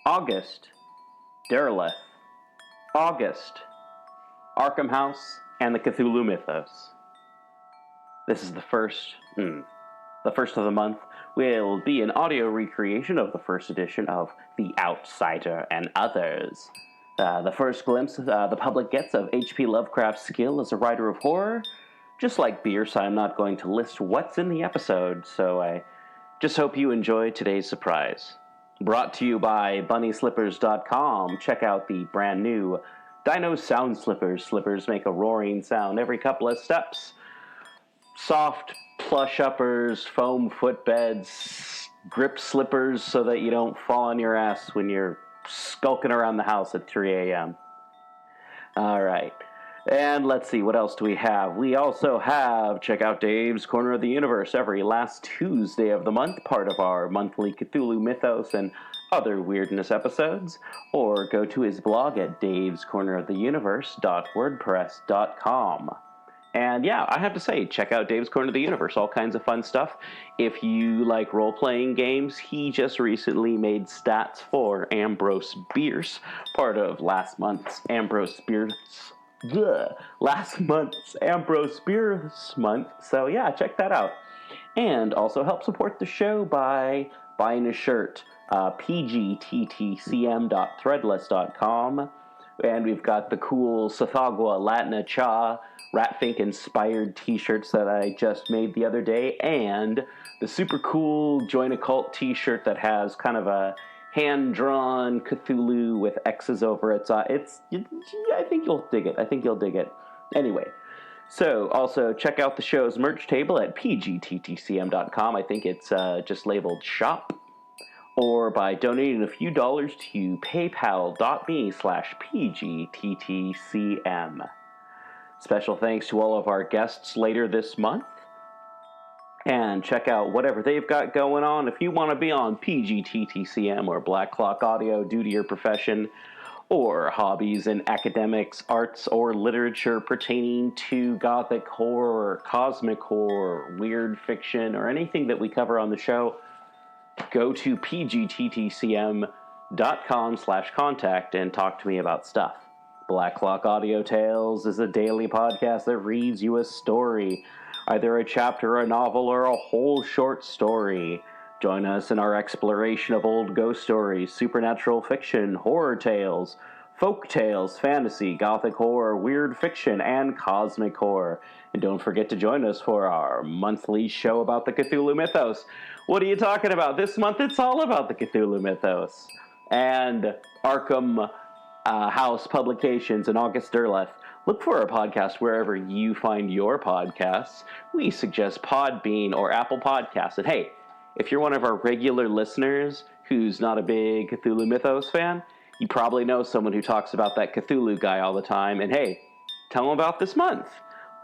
August, Deleth August Arkham House, and the Cthulhu Mythos. This is the first of the month. Will be an audio recreation of the first edition of The Outsider and Others. The first glimpse the public gets of HP Lovecraft's skill as a writer of horror. Just like Bierce, I'm not going to list what's in the episode, so I just hope you enjoy today's surprise. Brought to you by BunnySlippers.com. Check out the brand new Dino Sound Slippers. Slippers make a roaring sound every couple of steps. Soft plush uppers, foam footbeds, grip slippers so that you don't fall on your ass when you're skulking around the house at 3 a.m. All right. And let's see, what else do we have? We also have, check out Dave's Corner of the Universe every last Tuesday of the month, part of our monthly Cthulhu Mythos and other weirdness episodes, or go to his blog at davescorneroftheuniverse.wordpress.com. And yeah, I have to say, check out Dave's Corner of the Universe, all kinds of fun stuff. If you like role-playing games, he just recently made stats for Ambrose Bierce, part of last month's Ambrose Bierce month. So yeah, check that out. And also help support the show by buying a shirt, pgttcm.threadless.com. And we've got the cool Sathagua Latina Cha Ratfink-inspired t-shirts that I just made the other day, and the super cool Join a Cult t-shirt that has kind of a hand-drawn Cthulhu with X's over it. I think you'll dig it. Anyway, so also check out the show's merch table at pgttcm.com. I think it's just labeled shop. Or by donating a few dollars to paypal.me/pgttcm. Special thanks to all of our guests later this month. And check out whatever they've got going on. If you want to be on PGTTCM or Black Clock Audio due to your profession, or hobbies in academics, arts, or literature pertaining to gothic horror, cosmic horror, weird fiction, or anything that we cover on the show, go to pgttcm.com/contact and talk to me about stuff. Black Clock Audio Tales is a daily podcast that reads you a story, either a chapter, a novel, or a whole short story. Join us in our exploration of old ghost stories, supernatural fiction, horror tales, folk tales, fantasy, gothic horror, weird fiction, and cosmic horror. And don't forget to join us for our monthly show about the Cthulhu Mythos. What are you talking about? This month it's all about the Cthulhu Mythos. And Arkham House Publications and August Deleth. Look for our podcast wherever you find your podcasts. We suggest Podbean or Apple Podcasts. And hey, if you're one of our regular listeners who's not a big Cthulhu Mythos fan, you probably know someone who talks about that Cthulhu guy all the time. And hey, tell them about this month.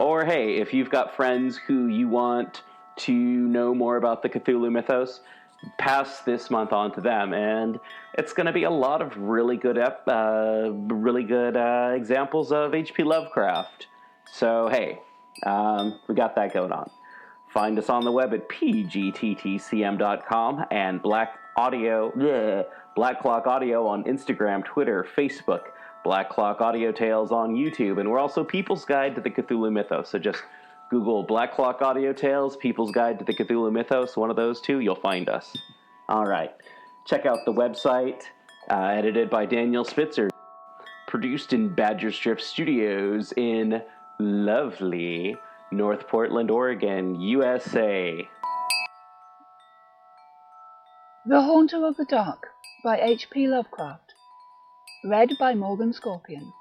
Or hey, if you've got friends who you want to know more about the Cthulhu Mythos, pass this month on to them, and it's going to be a lot of really good examples of HP Lovecraft. So hey, we got that going on. Find us on the web at pgttcm.com and Black Clock Audio on Instagram, Twitter, Facebook, Black Clock Audio Tales on YouTube, and we're also People's Guide to the Cthulhu Mythos. So just Google Black Clock Audio Tales, People's Guide to the Cthulhu Mythos, one of those two, you'll find us. All right. Check out the website, edited by Daniel Spitzer, produced in Badger Strip Studios in lovely North Portland, Oregon, USA. The Haunter of the Dark by HP Lovecraft. Read by Morgan Scorpion.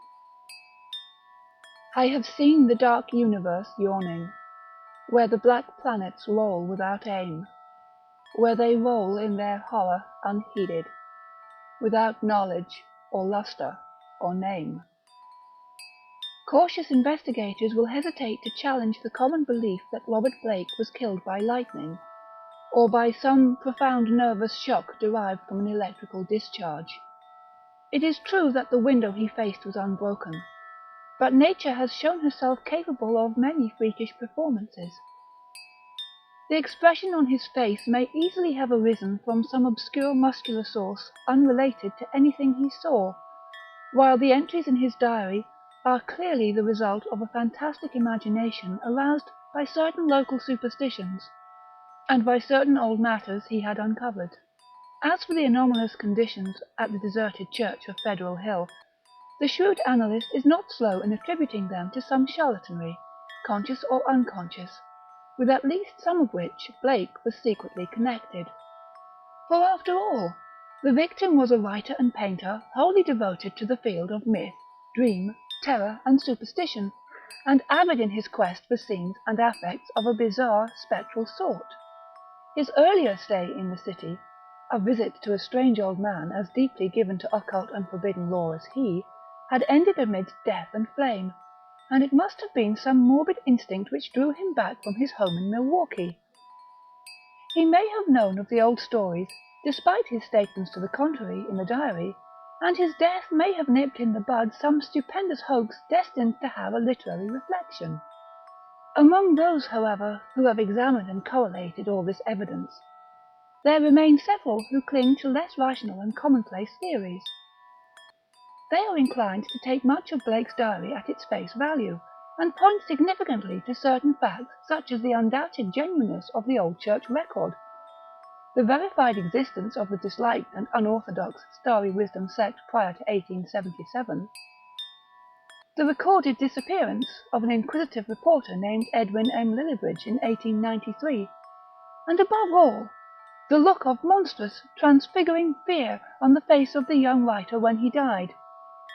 I have seen the dark universe yawning, where the black planets roll without aim, where they roll in their horror unheeded, without knowledge or luster or name. Cautious investigators will hesitate to challenge the common belief that Robert Blake was killed by lightning, or by some profound nervous shock derived from an electrical discharge. It is true that the window he faced was unbroken, but nature has shown herself capable of many freakish performances. The expression on his face may easily have arisen from some obscure muscular source unrelated to anything he saw, while the entries in his diary are clearly the result of a fantastic imagination aroused by certain local superstitions, and by certain old matters he had uncovered. As for the anomalous conditions at the deserted church of Federal Hill, the shrewd analyst is not slow in attributing them to some charlatanry, conscious or unconscious, with at least some of which Blake was secretly connected. For after all, the victim was a writer and painter wholly devoted to the field of myth, dream, terror, and superstition, and avid in his quest for scenes and affects of a bizarre, spectral sort. His earlier stay in the city, a visit to a strange old man as deeply given to occult and forbidden lore as he, had ended amidst death and flame, and it must have been some morbid instinct which drew him back from his home in Milwaukee. He may have known of the old stories, despite his statements to the contrary in the diary, and his death may have nipped in the bud some stupendous hoax destined to have a literary reflection. Among those, however, who have examined and correlated all this evidence, there remain several who cling to less rational and commonplace theories. They are inclined to take much of Blake's diary at its face value, and point significantly to certain facts such as the undoubted genuineness of the old church record, the verified existence of the disliked and unorthodox Starry Wisdom sect prior to 1877, the recorded disappearance of an inquisitive reporter named Edwin M. Lillibridge in 1893, and above all, the look of monstrous, transfiguring fear on the face of the young writer when he died.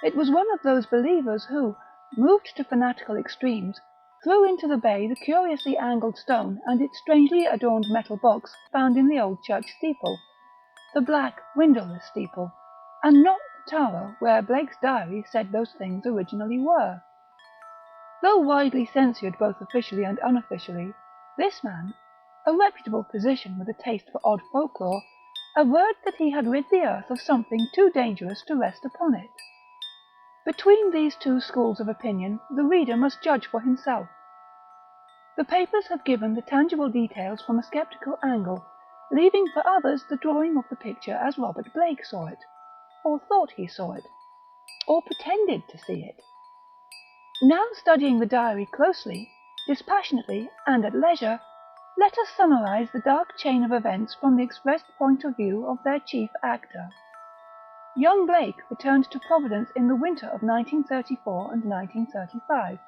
It was one of those believers who, moved to fanatical extremes, threw into the bay the curiously angled stone and its strangely adorned metal box found in the old church steeple, the black, windowless steeple, and not the tower where Blake's diary said those things originally were. Though widely censured both officially and unofficially, this man, a reputable physician with a taste for odd folklore, averred that he had rid the earth of something too dangerous to rest upon it. Between these two schools of opinion the reader must judge for himself. The papers have given the tangible details from a sceptical angle, leaving for others the drawing of the picture as Robert Blake saw it, or thought he saw it, or pretended to see it. Now studying the diary closely, dispassionately, and at leisure, let us summarise the dark chain of events from the expressed point of view of their chief actor. Young Blake returned to Providence in the winter of 1934 and 1935,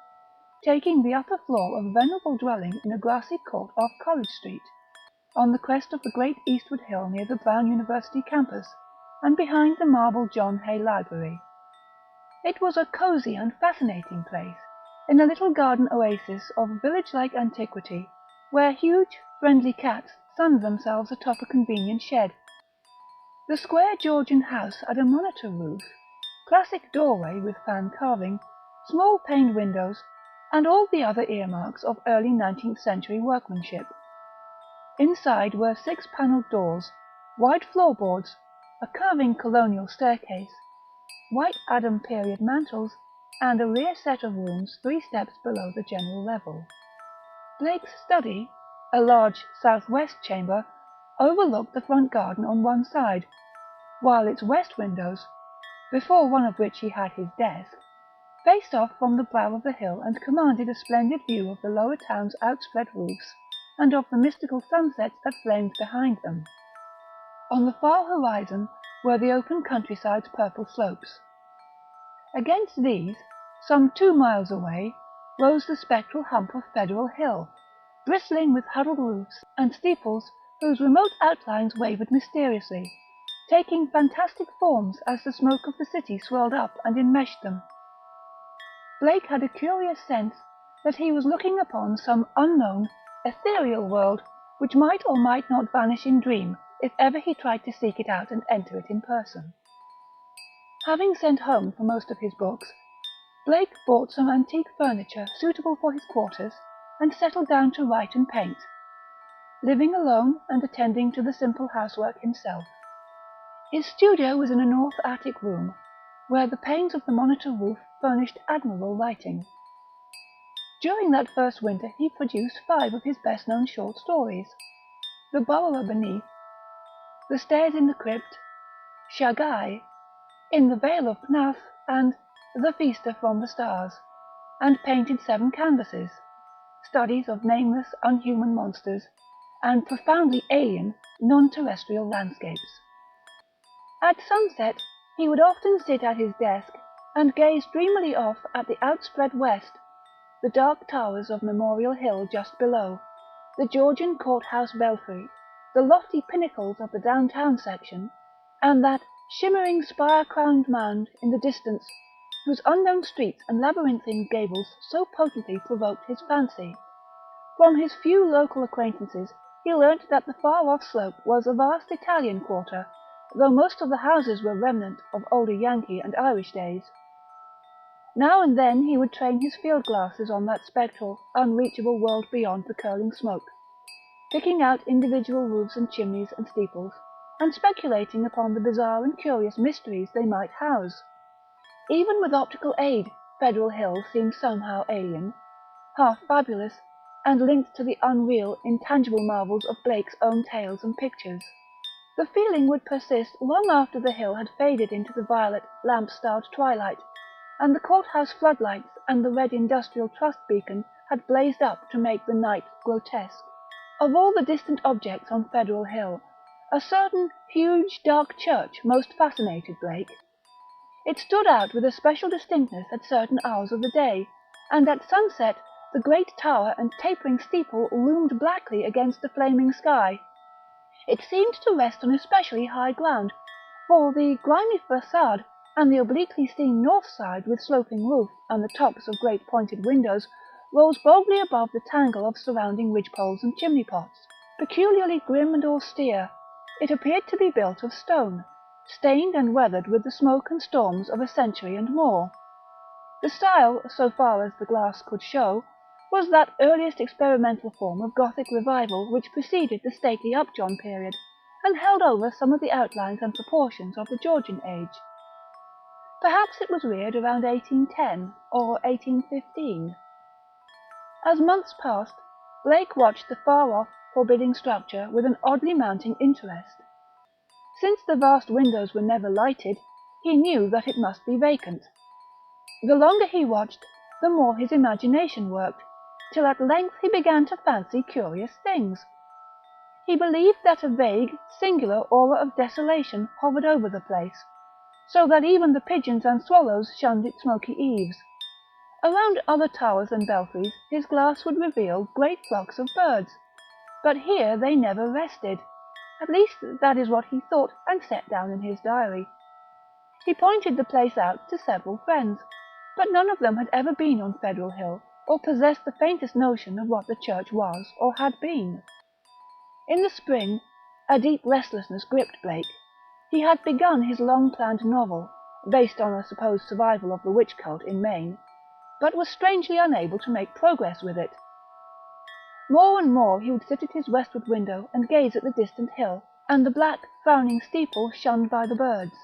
taking the upper floor of a venerable dwelling in a grassy court off College Street, on the crest of the great eastward hill near the Brown University campus, and behind the marble John Hay Library. It was a cosy and fascinating place, in a little garden oasis of village-like antiquity, where huge, friendly cats sunned themselves atop a convenient shed. The square Georgian house had a monitor roof, classic doorway with fan carving, small paned windows, and all the other earmarks of early 19th century workmanship. Inside were 6 panelled doors, wide floorboards, a curving colonial staircase, white Adam period mantels, and a rear set of rooms 3 steps below the general level. Blake's study, a large southwest chamber, overlooked the front garden on one side, while its west windows, before one of which he had his desk, faced off from the brow of the hill and commanded a splendid view of the lower town's outspread roofs and of the mystical sunsets that flamed behind them. On the far horizon were the open countryside's purple slopes. Against these, some 2 miles away, rose the spectral hump of Federal Hill, bristling with huddled roofs and steeples whose remote outlines wavered mysteriously, taking fantastic forms as the smoke of the city swirled up and enmeshed them. Blake had a curious sense that he was looking upon some unknown, ethereal world which might or might not vanish in dream if ever he tried to seek it out and enter it in person. Having sent home for most of his books, Blake bought some antique furniture suitable for his quarters and settled down to write and paint, living alone and attending to the simple housework himself. His studio was in a north attic room, where the panes of the monitor roof furnished admirable lighting. During that first winter he produced 5 of his best-known short stories: The Burrower Beneath, The Stairs in the Crypt, Shagai, In the Vale of Pnath, and The Feaster from the Stars, and painted 7 canvases, studies of nameless, unhuman monsters, and profoundly alien, non-terrestrial landscapes. At sunset, he would often sit at his desk and gaze dreamily off at the outspread west, the dark towers of Memorial Hill just below, the Georgian courthouse belfry, the lofty pinnacles of the downtown section, and that shimmering spire-crowned mound in the distance, whose unknown streets and labyrinthine gables so potently provoked his fancy. From his few local acquaintances he learnt that the far-off slope was a vast Italian quarter, though most of the houses were remnant of older Yankee and Irish days. Now and then he would train his field-glasses on that spectral, unreachable world beyond the curling smoke, picking out individual roofs and chimneys and steeples, and speculating upon the bizarre and curious mysteries they might house. Even with optical aid, Federal Hill seemed somehow alien, half fabulous, and linked to the unreal, intangible marvels of Blake's own tales and pictures. The feeling would persist long after the hill had faded into the violet, lamp-starred twilight, and the courthouse floodlights and the red industrial trust beacon had blazed up to make the night grotesque. Of all the distant objects on Federal Hill, a certain huge, dark church most fascinated Blake. It stood out with a special distinctness at certain hours of the day, and at sunset the great tower and tapering steeple loomed blackly against the flaming sky. It seemed to rest on especially high ground, for the grimy façade and the obliquely seen north side with sloping roof and the tops of great pointed windows rose boldly above the tangle of surrounding ridgepoles and chimney-pots. Peculiarly grim and austere, it appeared to be built of stone, stained and weathered with the smoke and storms of a century and more. The style, so far as the glass could show, was that earliest experimental form of Gothic revival which preceded the stately Upjohn period, and held over some of the outlines and proportions of the Georgian age. Perhaps it was reared around 1810 or 1815. As months passed, Blake watched the far-off, forbidding structure with an oddly mounting interest. Since the vast windows were never lighted, he knew that it must be vacant. The longer he watched, the more his imagination worked, till at length he began to fancy curious things. He believed that a vague, singular aura of desolation hovered over the place, so that even the pigeons and swallows shunned its smoky eaves. Around other towers and belfries his glass would reveal great flocks of birds, but here they never rested. At least that is what he thought and set down in his diary. He pointed the place out to several friends, but none of them had ever been on Federal Hill, or possessed the faintest notion of what the church was or had been. In the spring, a deep restlessness gripped Blake. He had begun his long-planned novel, based on a supposed survival of the witch cult in Maine, but was strangely unable to make progress with it. More and more he would sit at his westward window and gaze at the distant hill, and the black, frowning steeple shunned by the birds.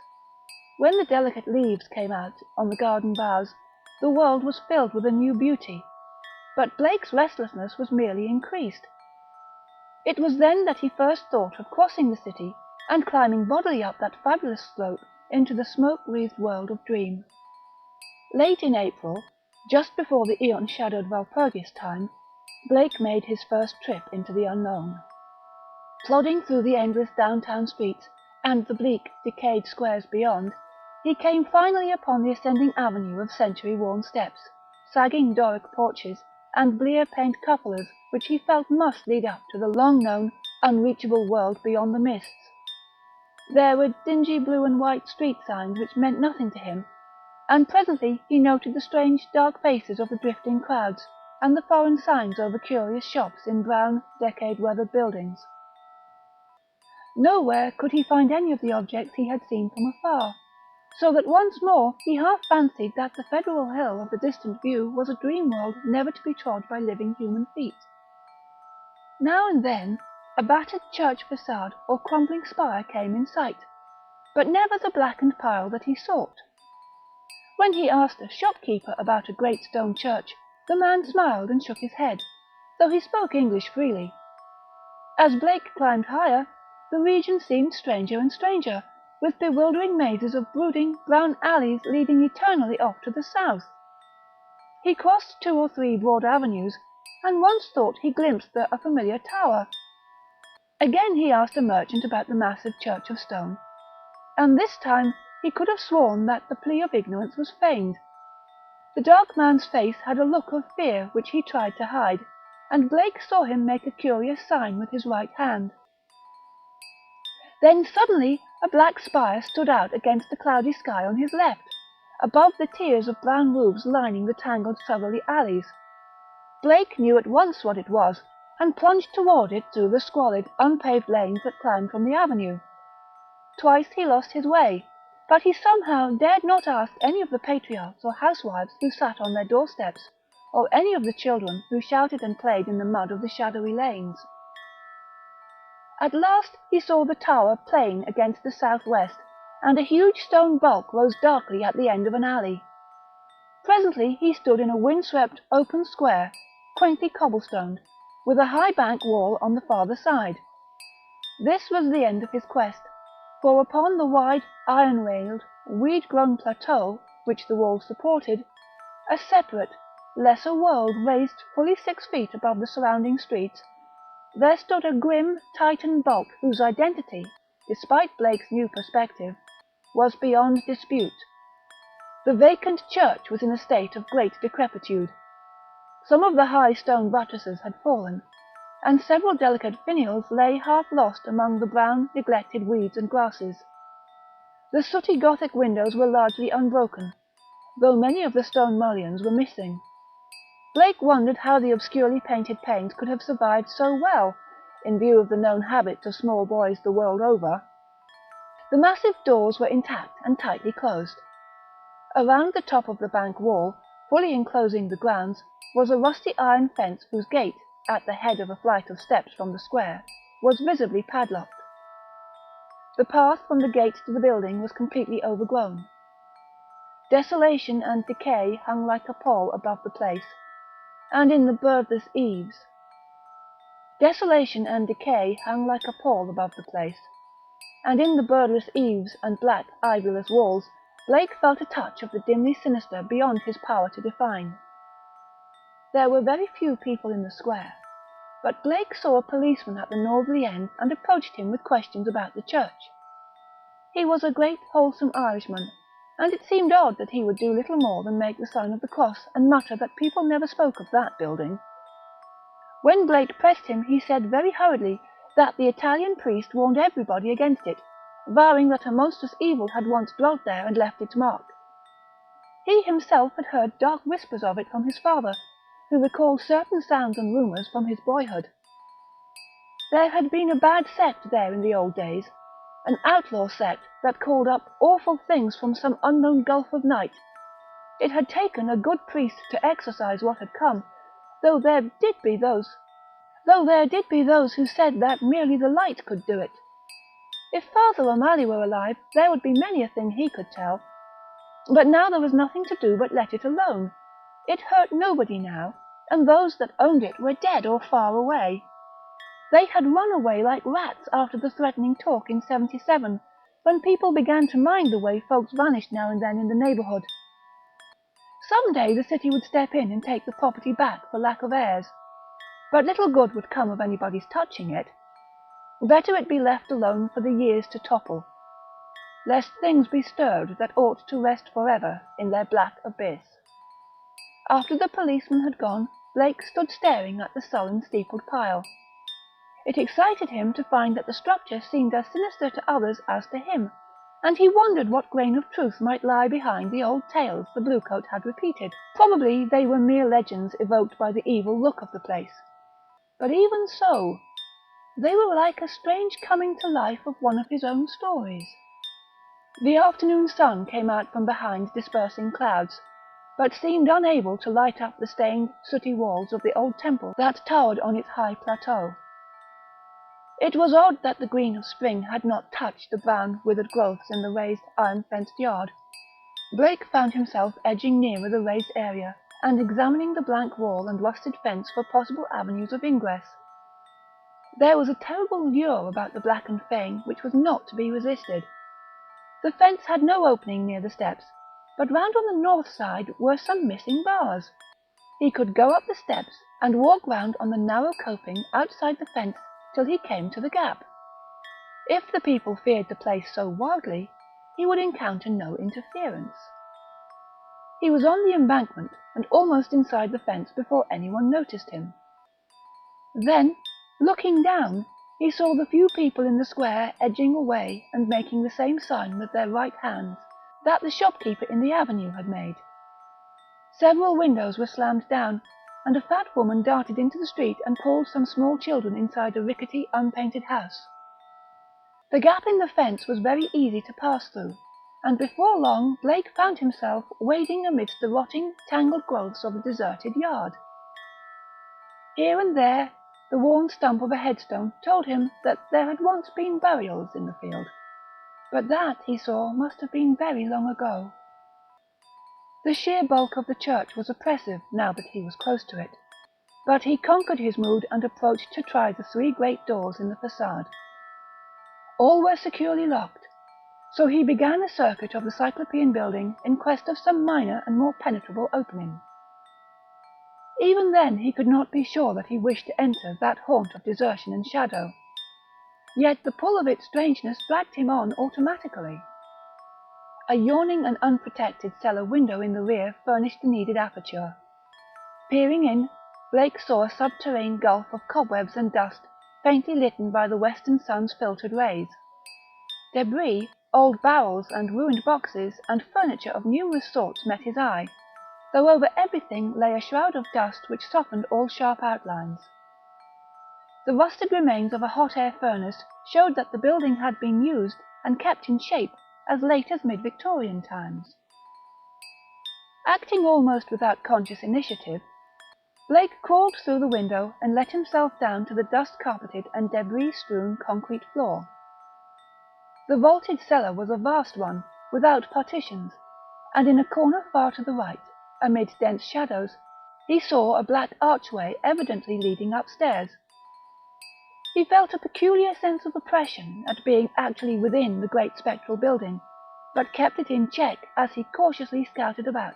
When the delicate leaves came out on the garden boughs, the world was filled with a new beauty, but Blake's restlessness was merely increased. It was then that he first thought of crossing the city and climbing bodily up that fabulous slope into the smoke-wreathed world of dream. Late in April, just before the eon-shadowed Walpurgis time, Blake made his first trip into the unknown. Plodding through the endless downtown streets and the bleak, decayed squares beyond, he came finally upon the ascending avenue of century-worn steps, sagging Doric porches, and blear-painted cupolas which he felt must lead up to the long-known, unreachable world beyond the mists. There were dingy blue and white street signs which meant nothing to him, and presently he noted the strange, dark faces of the drifting crowds, and the foreign signs over curious shops in brown, decade-weathered buildings. Nowhere could he find any of the objects he had seen from afar, so that once more he half fancied that the Federal Hill of the distant view was a dream world never to be trod by living human feet. Now and then a battered church façade or crumbling spire came in sight, but never the blackened pile that he sought. When he asked a shopkeeper about a great stone church, The man smiled and shook his head, though he spoke English freely. As Blake climbed higher, the region seemed stranger and stranger, with bewildering mazes of brooding, brown alleys leading eternally off to the south. He crossed 2 or 3 broad avenues, and once thought he glimpsed a familiar tower. Again he asked a merchant about the massive church of stone, and this time he could have sworn that the plea of ignorance was feigned. The dark man's face had a look of fear which he tried to hide, and Blake saw him make a curious sign with his right hand. Then suddenly a black spire stood out against the cloudy sky on his left, above the tiers of brown roofs lining the tangled southerly alleys. Blake knew at once what it was, and plunged toward it through the squalid, unpaved lanes that climbed from the avenue. Twice he lost his way, but he somehow dared not ask any of the patriarchs or housewives who sat on their doorsteps, or any of the children who shouted and played in the mud of the shadowy lanes. At last he saw the tower plain against the southwest, and a huge stone bulk rose darkly at the end of an alley. Presently he stood in a wind-swept, open square, quaintly cobblestoned, with a high bank wall on the farther side. This was the end of his quest, for upon the wide, iron-railed, weed-grown plateau which the wall supported, a separate, lesser world raised fully 6 feet above the surrounding streets, there stood a grim, Titan bulk whose identity, despite Blake's new perspective, was beyond dispute. The vacant church was in a state of great decrepitude. Some of the high stone buttresses had fallen, and several delicate finials lay half lost among the brown, neglected weeds and grasses. The sooty Gothic windows were largely unbroken, though many of the stone mullions were missing. Blake wondered how the obscurely painted panes could have survived so well, in view of the known habits of small boys the world over. The massive doors were intact and tightly closed. Around the top of the bank wall, fully enclosing the grounds, was a rusty iron fence whose gate, at the head of a flight of steps from the square, was visibly padlocked. The path from the gate to the building was completely overgrown. Desolation and decay hung like a pall above the place, and in the birdless eaves. Desolation and decay hung like a pall above the place, and in the birdless eaves and black, ivyless walls, Blake felt a touch of the dimly sinister beyond his power to define. There were very few people in the square, but Blake saw a policeman at the northerly end and approached him with questions about the church. He was a great, wholesome Irishman, and it seemed odd that he would do little more than make the sign of the cross and mutter that people never spoke of that building. When Blake pressed him, he said very hurriedly that the Italian priest warned everybody against it, vowing that a monstrous evil had once dwelt there and left its mark. He himself had heard dark whispers of it from his father, who recalled certain sounds and rumours from his boyhood. There had been a bad sect there in the old days, an outlaw sect that called up awful things from some unknown gulf of night. It had taken a good priest to exorcise what had come, though there did be those who said that merely the light could do it. If Father O'Malley were alive, there would be many a thing he could tell. But now there was nothing to do but let it alone. It hurt nobody now, and those that owned it were dead or far away. They had run away like rats after the threatening talk in '77, when people began to mind the way folks vanished now and then in the neighbourhood. Some day the city would step in and take the property back for lack of heirs, but little good would come of anybody's touching it. Better it be left alone for the years to topple, lest things be stirred that ought to rest forever in their black abyss. After the policeman had gone, Blake stood staring at the sullen steepled pile. It excited him to find that the structure seemed as sinister to others as to him, and he wondered what grain of truth might lie behind the old tales the Bluecoat had repeated. Probably they were mere legends evoked by the evil look of the place. But even so, they were like a strange coming to life of one of his own stories. The afternoon sun came out from behind dispersing clouds, but seemed unable to light up the stained, sooty walls of the old temple that towered on its high plateau. It was odd that the green of spring had not touched the brown, withered growths in the raised, iron-fenced yard. Blake found himself edging nearer the raised area, and examining the blank wall and rusted fence for possible avenues of ingress. There was a terrible lure about the blackened fane which was not to be resisted. The fence had no opening near the steps, but round on the north side were some missing bars. He could go up the steps and walk round on the narrow coping outside the fence till he came to the gap. If the people feared the place so wildly, he would encounter no interference. He was on the embankment and almost inside the fence before anyone noticed him. Then, looking down, he saw the few people in the square edging away and making the same sign with their right hands that the shopkeeper in the avenue had made. Several windows were slammed down, and a fat woman darted into the street and pulled some small children inside a rickety, unpainted house. The gap in the fence was very easy to pass through, and before long Blake found himself wading amidst the rotting, tangled growths of a deserted yard. Here and there, the worn stump of a headstone told him that there had once been burials in the field, but that, he saw, must have been very long ago. The sheer bulk of the church was oppressive now that he was close to it, but he conquered his mood and approached to try the 3 great doors in the façade. All were securely locked, so he began a circuit of the Cyclopean building in quest of some minor and more penetrable opening. Even then he could not be sure that he wished to enter that haunt of desertion and shadow, yet the pull of its strangeness dragged him on automatically. A yawning and unprotected cellar window in the rear furnished the needed aperture. Peering in, Blake saw a subterranean gulf of cobwebs and dust, faintly lit by the western sun's filtered rays. Debris, old barrels and ruined boxes and furniture of numerous sorts met his eye, though over everything lay a shroud of dust which softened all sharp outlines. The rusted remains of a hot air furnace showed that the building had been used and kept in shape as late as mid-Victorian times. Acting almost without conscious initiative, Blake crawled through the window and let himself down to the dust-carpeted and debris-strewn concrete floor. The vaulted cellar was a vast one, without partitions, and in a corner far to the right, amid dense shadows, he saw a black archway evidently leading upstairs. He felt a peculiar sense of oppression at being actually within the great spectral building, but kept it in check as he cautiously scouted about,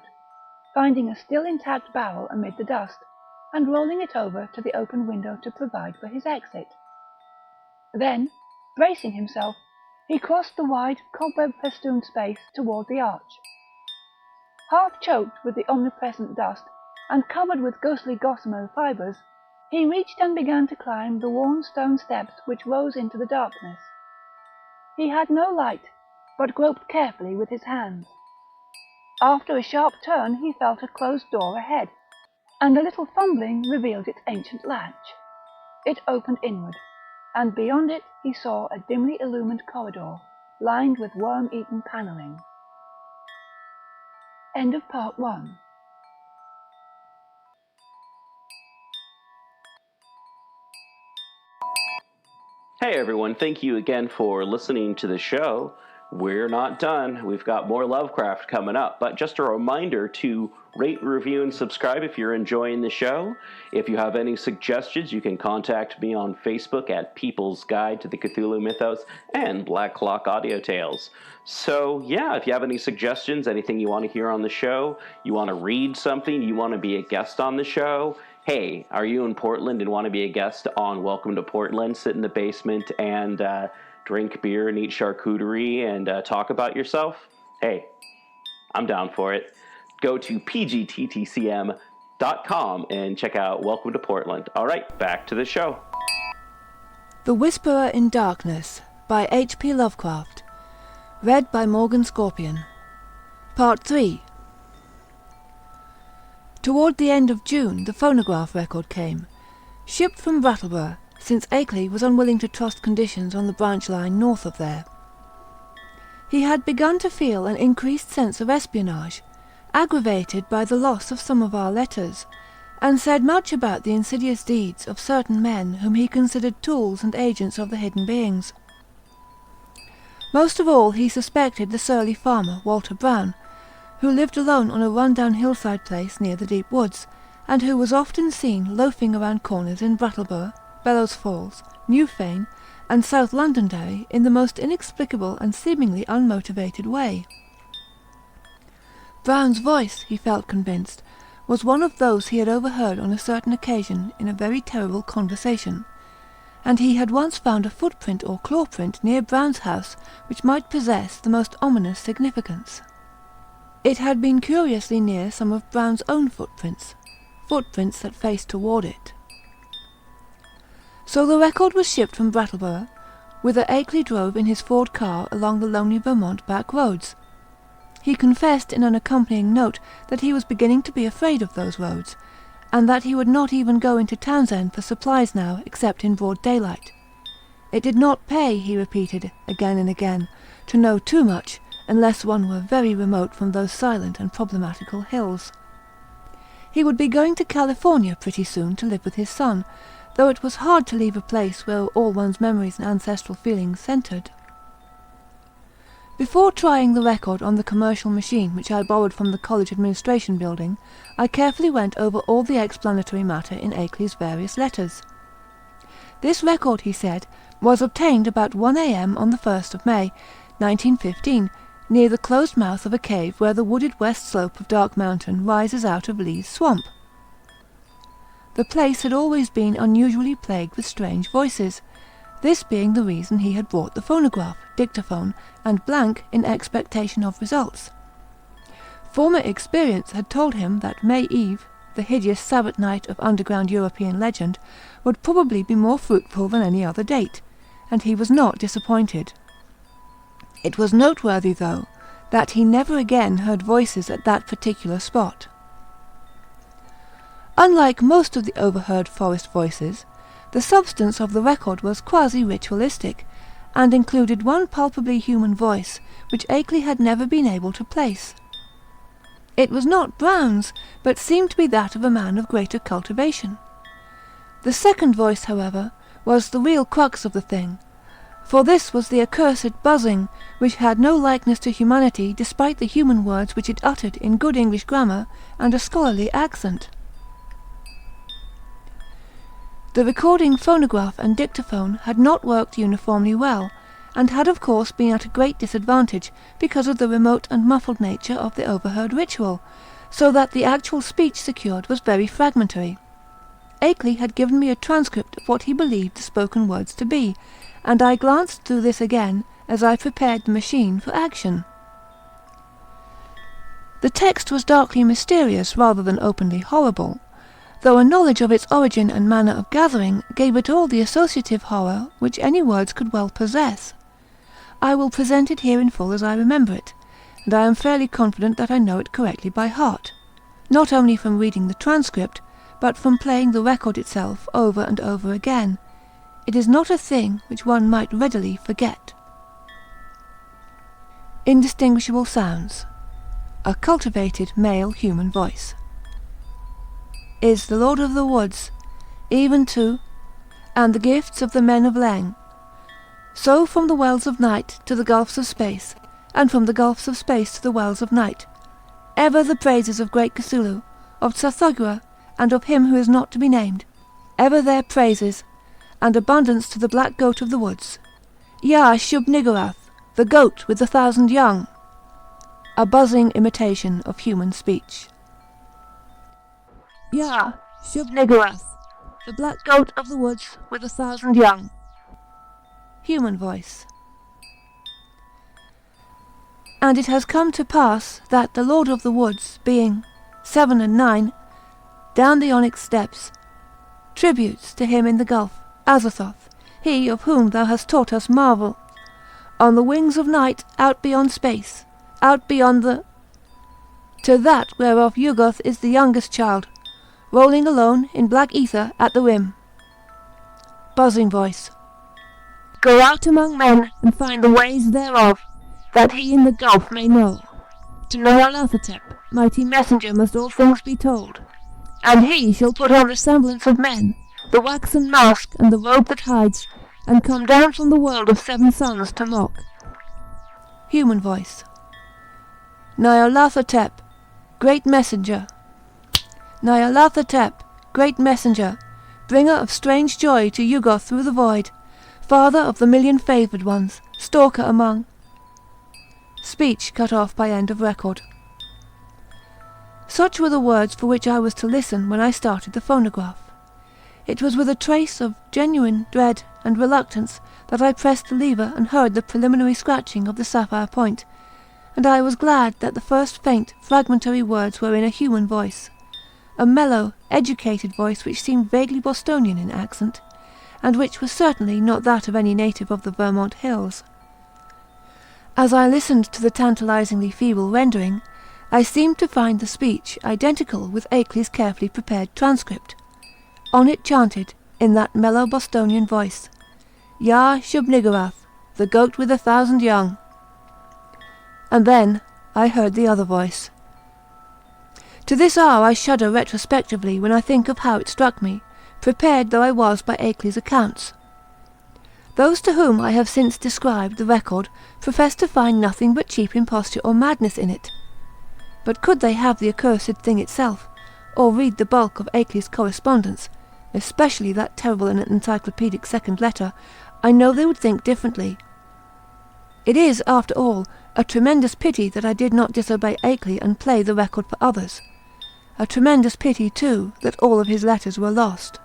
finding a still intact barrel amid the dust, and rolling it over to the open window to provide for his exit. Then, bracing himself, he crossed the wide, cobweb-festooned space toward the arch. Half choked with the omnipresent dust, and covered with ghostly gossamer fibres, he reached and began to climb the worn stone steps which rose into the darkness. He had no light, but groped carefully with his hands. After a sharp turn he felt a closed door ahead, and a little fumbling revealed its ancient latch. It opened inward, and beyond it he saw a dimly illumined corridor, lined with worm-eaten panelling. End of Part 1. Hey everyone, thank you again for listening to the show. We're not done. We've got more Lovecraft coming up, but just a reminder to rate, review, and subscribe if you're enjoying the show. If you have any suggestions, you can contact me on Facebook at People's Guide to the Cthulhu Mythos and Black Clock Audio Tales. So yeah, if you have any suggestions, anything you want to hear on the show, you want to read something, you want to be a guest on the show, hey, are you in Portland and want to be a guest on Welcome to Portland? Sit in the basement and drink beer and eat charcuterie and talk about yourself? Hey, I'm down for it. Go to pgttcm.com and check out Welcome to Portland. All right, back to the show. The Whisperer in Darkness by HP Lovecraft. Read by Morgan Scorpion. Part 3. Toward the end of June, the phonograph record came, shipped from Brattleboro, since Akeley was unwilling to trust conditions on the branch line north of there. He had begun to feel an increased sense of espionage, aggravated by the loss of some of our letters, and said much about the insidious deeds of certain men whom he considered tools and agents of the hidden beings. Most of all he suspected the surly farmer, Walter Brown, who lived alone on a run-down hillside place near the deep woods, and who was often seen loafing around corners in Brattleborough, Bellows Falls, Newfane, and South Londonderry in the most inexplicable and seemingly unmotivated way. Brown's voice, he felt convinced, was one of those he had overheard on a certain occasion in a very terrible conversation, and he had once found a footprint or claw-print near Brown's house which might possess the most ominous significance. It had been curiously near some of Brown's own footprints that faced toward it. So the record was shipped from Brattleborough, whither Akeley drove in his Ford car along the lonely Vermont back roads. He confessed in an accompanying note that he was beginning to be afraid of those roads, and that he would not even go into Townsend for supplies now except in broad daylight. It did not pay, he repeated again and again, to know too much unless one were very remote from those silent and problematical hills. He would be going to California pretty soon to live with his son, though it was hard to leave a place where all one's memories and ancestral feelings centred. Before trying the record on the commercial machine which I borrowed from the college administration building, I carefully went over all the explanatory matter in Akeley's various letters. This record, he said, was obtained about 1 a.m. on the 1st of May, 1915, near the closed mouth of a cave where the wooded west slope of Dark Mountain rises out of Lee's Swamp. The place had always been unusually plagued with strange voices, this being the reason he had brought the phonograph, dictaphone, and blank in expectation of results. Former experience had told him that May Eve, the hideous Sabbath night of underground European legend, would probably be more fruitful than any other date, and he was not disappointed. It was noteworthy, though, that he never again heard voices at that particular spot. Unlike most of the overheard forest voices, the substance of the record was quasi-ritualistic, and included one palpably human voice, which Akeley had never been able to place. It was not Brown's, but seemed to be that of a man of greater cultivation. The second voice, however, was the real crux of the thing, for this was the accursed buzzing, which had no likeness to humanity despite the human words which it uttered in good English grammar and a scholarly accent. The recording phonograph and dictaphone had not worked uniformly well, and had of course been at a great disadvantage because of the remote and muffled nature of the overheard ritual, so that the actual speech secured was very fragmentary. Akeley had given me a transcript of what he believed the spoken words to be, and I glanced through this again as I prepared the machine for action. The text was darkly mysterious rather than openly horrible, though a knowledge of its origin and manner of gathering gave it all the associative horror which any words could well possess. I will present it here in full as I remember it, and I am fairly confident that I know it correctly by heart, not only from reading the transcript, but from playing the record itself over and over again. It is not a thing which one might readily forget. Indistinguishable sounds. A cultivated male human voice. Is the Lord of the Woods, even to, and the gifts of the men of Leng. So from the wells of night to the gulfs of space, and from the gulfs of space to the wells of night, ever the praises of great Cthulhu, of Tsathoggua, and of him who is not to be named, ever their praises, and abundance to the black goat of the woods. Ya Shub-Niggurath, the goat with 1,000 young. A buzzing imitation of human speech. Ya Shub-Niggurath, the black goat of the woods with 1,000 young. Human voice. And it has come to pass that the Lord of the Woods, being 7 and 9, down the onyx steps, tributes to him in the gulf, Azathoth, he of whom thou hast taught us marvel, on the wings of night, out beyond space, out beyond the... to that whereof Yugoth is the youngest child, rolling alone in black ether at the rim. Buzzing voice. Go out among men, and find the ways thereof, that he in the gulf may know. To Nyarlathotep, mighty messenger, must all things be told. And he shall put on the semblance of men, the waxen mask and the robe that hides, and come down from the world of 7 suns to mock. Human voice. Nyarlathotep, great messenger. Nyarlathotep, great messenger, bringer of strange joy to Yuggoth through the void, father of the million favoured ones, stalker among... Speech cut off by end of record. Such were the words for which I was to listen when I started the phonograph. It was with a trace of genuine dread and reluctance that I pressed the lever and heard the preliminary scratching of the sapphire point, and I was glad that the first faint, fragmentary words were in a human voice, a mellow, educated voice which seemed vaguely Bostonian in accent, and which was certainly not that of any native of the Vermont hills. As I listened to the tantalizingly feeble rendering, I seemed to find the speech identical with Akeley's carefully prepared transcript. On it chanted, in that mellow Bostonian voice, "Yah Shub-Niggurath, the goat with 1,000 young." And then I heard the other voice. To this hour I shudder retrospectively when I think of how it struck me, prepared though I was by Akeley's accounts. Those to whom I have since described the record profess to find nothing but cheap imposture or madness in it. But could they have the accursed thing itself, or read the bulk of Akeley's correspondence, especially that terrible and encyclopedic second letter, I know they would think differently. It is, after all, a tremendous pity that I did not disobey Akeley and play the record for others. A tremendous pity, too, that all of his letters were lost.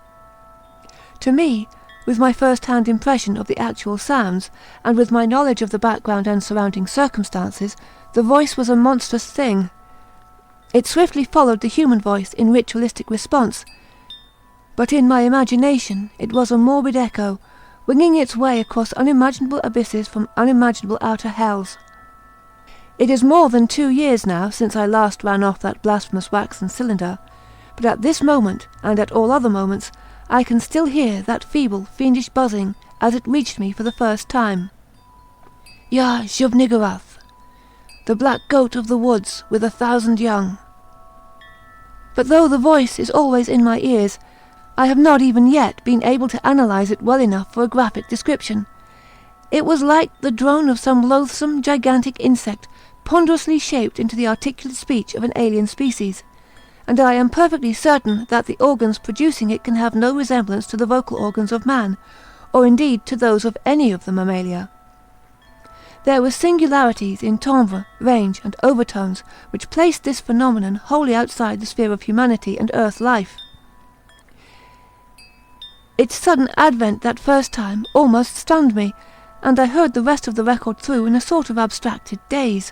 To me, with my first-hand impression of the actual sounds, and with my knowledge of the background and surrounding circumstances, the voice was a monstrous thing. It swiftly followed the human voice in ritualistic response, but in my imagination it was a morbid echo, winging its way across unimaginable abysses from unimaginable outer hells. It is more than 2 years now since I last ran off that blasphemous waxen cylinder, but at this moment, and at all other moments, I can still hear that feeble, fiendish buzzing as it reached me for the first time. Yah Shub-Niggurath, the black goat of the woods with 1,000 young. But though the voice is always in my ears, I have not even yet been able to analyse it well enough for a graphic description. It was like the drone of some loathsome, gigantic insect, ponderously shaped into the articulate speech of an alien species, and I am perfectly certain that the organs producing it can have no resemblance to the vocal organs of man, or indeed to those of any of the mammalia. There were singularities in timbre, range, and overtones which placed this phenomenon wholly outside the sphere of humanity and earth life. Its sudden advent that first time almost stunned me, and I heard the rest of the record through in a sort of abstracted daze.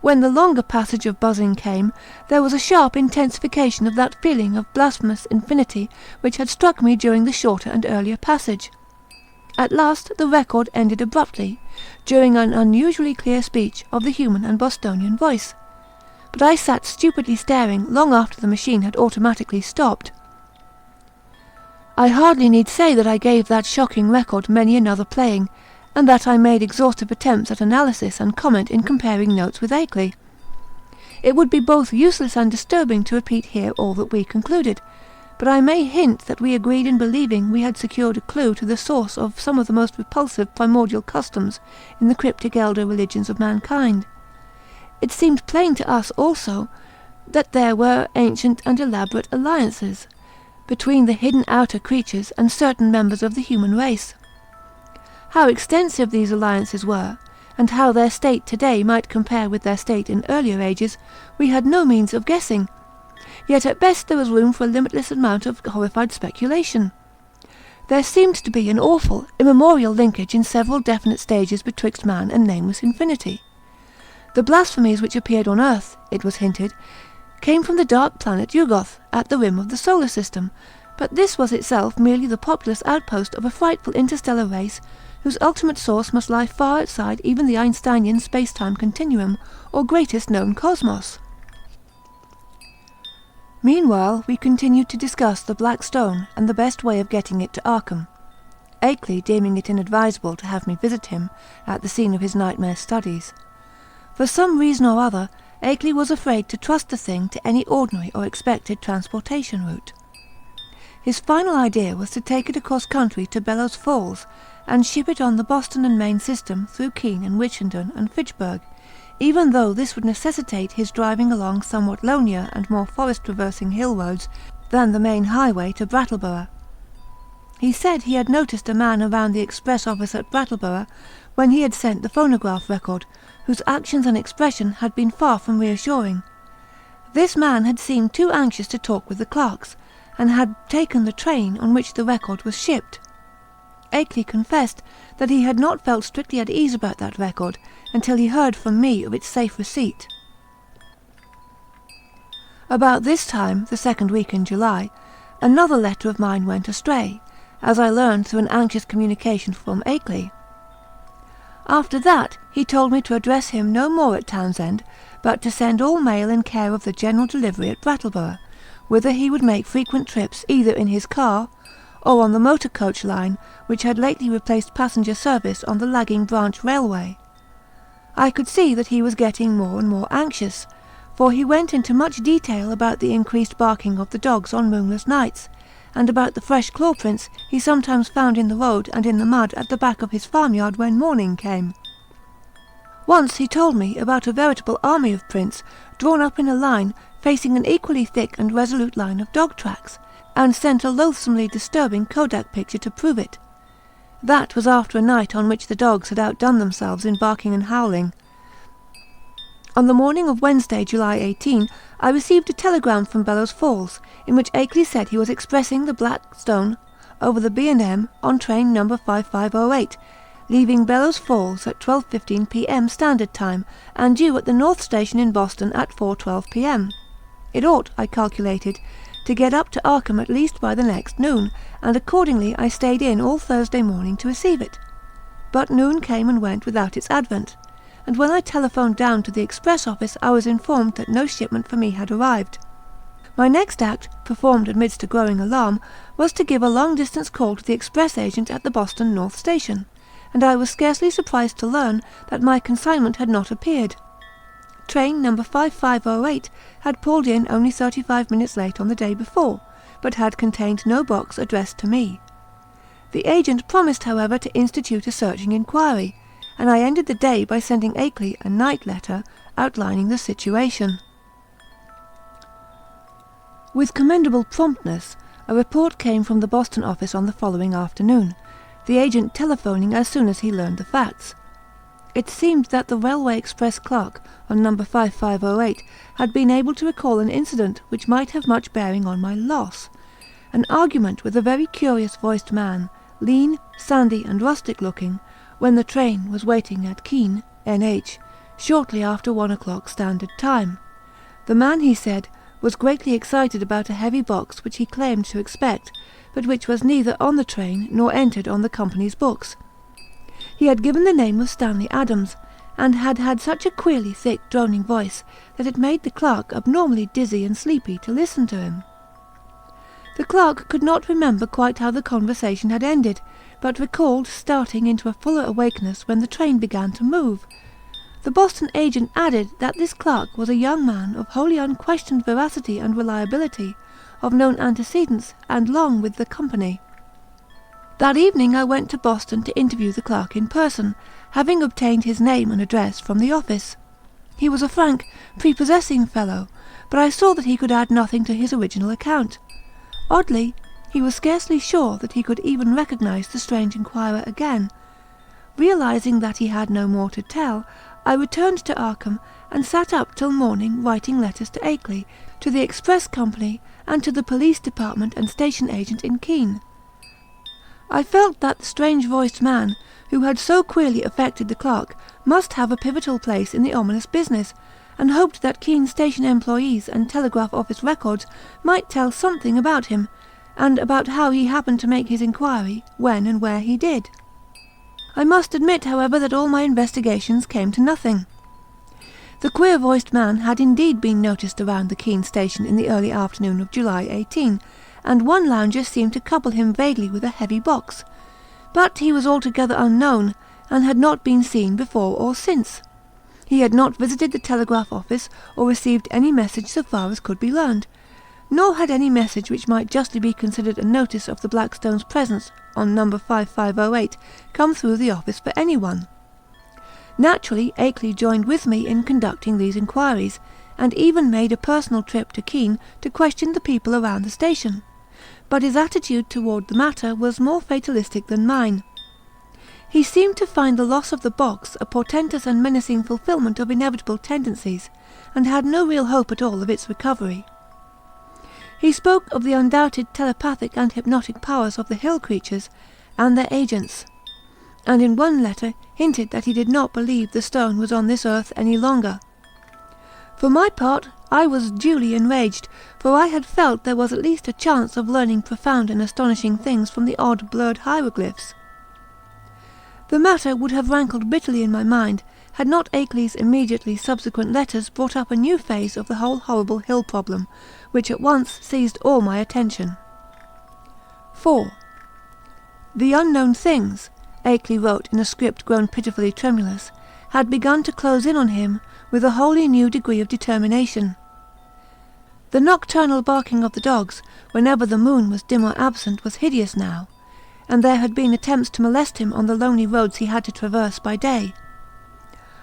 When the longer passage of buzzing came, there was a sharp intensification of that feeling of blasphemous infinity which had struck me during the shorter and earlier passage. At last the record ended abruptly, during an unusually clear speech of the human and Bostonian voice. But I sat stupidly staring long after the machine had automatically stopped. I hardly need say that I gave that shocking record many another playing, and that I made exhaustive attempts at analysis and comment in comparing notes with Akeley. It would be both useless and disturbing to repeat here all that we concluded, but I may hint that we agreed in believing we had secured a clue to the source of some of the most repulsive primordial customs in the cryptic elder religions of mankind. It seemed plain to us also that there were ancient and elaborate alliances between the hidden outer creatures and certain members of the human race. How extensive these alliances were, and how their state today might compare with their state in earlier ages, we had no means of guessing. Yet at best there was room for a limitless amount of horrified speculation. There seemed to be an awful, immemorial linkage in several definite stages betwixt man and nameless infinity. The blasphemies which appeared on earth, it was hinted, came from the dark planet Yuggoth, at the rim of the solar system, but this was itself merely the populous outpost of a frightful interstellar race whose ultimate source must lie far outside even the Einsteinian space-time continuum, or greatest known cosmos. Meanwhile, we continued to discuss the Black Stone and the best way of getting it to Arkham, Akeley deeming it inadvisable to have me visit him at the scene of his nightmare studies. For some reason or other, Akeley was afraid to trust the thing to any ordinary or expected transportation route. His final idea was to take it across country to Bellows Falls, and ship it on the Boston and Maine system through Keene and Wichenden and Fitchburg, even though this would necessitate his driving along somewhat lonelier and more forest-traversing hill roads than the main highway to Brattleborough. He said he had noticed a man around the express office at Brattleborough when he had sent the phonograph record, whose actions and expression had been far from reassuring. This man had seemed too anxious to talk with the clerks, and had taken the train on which the record was shipped. Akeley confessed that he had not felt strictly at ease about that record until he heard from me of its safe receipt. About this time, the second week in July, another letter of mine went astray, as I learned through an anxious communication from Akeley. After that, he told me to address him no more at Townsend, but to send all mail in care of the general delivery at Brattleborough, whither he would make frequent trips either in his car or on the motor coach line which had lately replaced passenger service on the lagging branch railway. I could see that he was getting more and more anxious, for he went into much detail about the increased barking of the dogs on moonless nights, and about the fresh claw prints he sometimes found in the road and in the mud at the back of his farmyard when morning came. Once he told me about a veritable army of prints drawn up in a line facing an equally thick and resolute line of dog tracks, and sent a loathsomely disturbing Kodak picture to prove it. That was after a night on which the dogs had outdone themselves in barking and howling. On the morning of Wednesday, July 18, I received a telegram from Bellows Falls, in which Akeley said he was expressing the Blackstone over the B&M on train number 5508, leaving Bellows Falls at 12:15 p.m. Standard Time, and due at the North Station in Boston at 4:12 p.m. It ought, I calculated, to get up to Arkham at least by the next noon, and accordingly I stayed in all Thursday morning to receive it. But noon came and went without its advent, and when I telephoned down to the express office I was informed that no shipment for me had arrived. My next act, performed amidst a growing alarm, was to give a long-distance call to the express agent at the Boston North Station, and I was scarcely surprised to learn that my consignment had not appeared. Train number 5508 had pulled in only 35 minutes late on the day before, but had contained no box addressed to me. The agent promised, however, to institute a searching inquiry, and I ended the day by sending Akeley a night letter outlining the situation. With commendable promptness, a report came from the Boston office on the following afternoon, the agent telephoning as soon as he learned the facts. It seemed that the railway express clerk on number 5508 had been able to recall an incident which might have much bearing on my loss. An argument with a very curious-voiced man, lean, sandy and rustic-looking, when the train was waiting at Keene, N.H., shortly after 1 o'clock Standard Time. The man, he said, was greatly excited about a heavy box which he claimed to expect, but which was neither on the train nor entered on the company's books. He had given the name of Stanley Adams, and had had such a queerly thick, droning voice that it made the clerk abnormally dizzy and sleepy to listen to him. The clerk could not remember quite how the conversation had ended, but recalled starting into a fuller awakeness when the train began to move. The Boston agent added that this clerk was a young man of wholly unquestioned veracity and reliability, of known antecedents, and long with the company. That evening I went to Boston to interview the clerk in person, having obtained his name and address from the office. He was a frank, prepossessing fellow, but I saw that he could add nothing to his original account. Oddly, he was scarcely sure that he could even recognise the strange inquirer again. Realising that he had no more to tell, I returned to Arkham and sat up till morning writing letters to Akeley, to the express company, and to the police department and station agent in Keene. I felt that the strange-voiced man, who had so queerly affected the clerk, must have a pivotal place in the ominous business, and hoped that Keene station employees and telegraph office records might tell something about him, and about how he happened to make his inquiry, when and where he did. I must admit, however, that all my investigations came to nothing. The queer-voiced man had indeed been noticed around the Keene station in the early afternoon of July 18, and one lounger seemed to couple him vaguely with a heavy box, but he was altogether unknown, and had not been seen before or since. He had not visited the telegraph office, or received any message so far as could be learned, nor had any message which might justly be considered a notice of the Blackstone's presence on number 5508 come through the office for anyone. Naturally, Akeley joined with me in conducting these inquiries, and even made a personal trip to Keene to question the people around the station. But his attitude toward the matter was more fatalistic than mine. He seemed to find the loss of the box a portentous and menacing fulfilment of inevitable tendencies, and had no real hope at all of its recovery. He spoke of the undoubted telepathic and hypnotic powers of the hill creatures and their agents, and in one letter hinted that he did not believe the stone was on this earth any longer. For my part, I was duly enraged, for I had felt there was at least a chance of learning profound and astonishing things from the odd blurred hieroglyphs. The matter would have rankled bitterly in my mind, had not Akeley's immediately subsequent letters brought up a new phase of the whole horrible hill problem, which at once seized all my attention. 4. The unknown things, Akeley wrote in a script grown pitifully tremulous, had begun to close in on him with a wholly new degree of determination. The nocturnal barking of the dogs, whenever the moon was dim or absent, was hideous now, and there had been attempts to molest him on the lonely roads he had to traverse by day.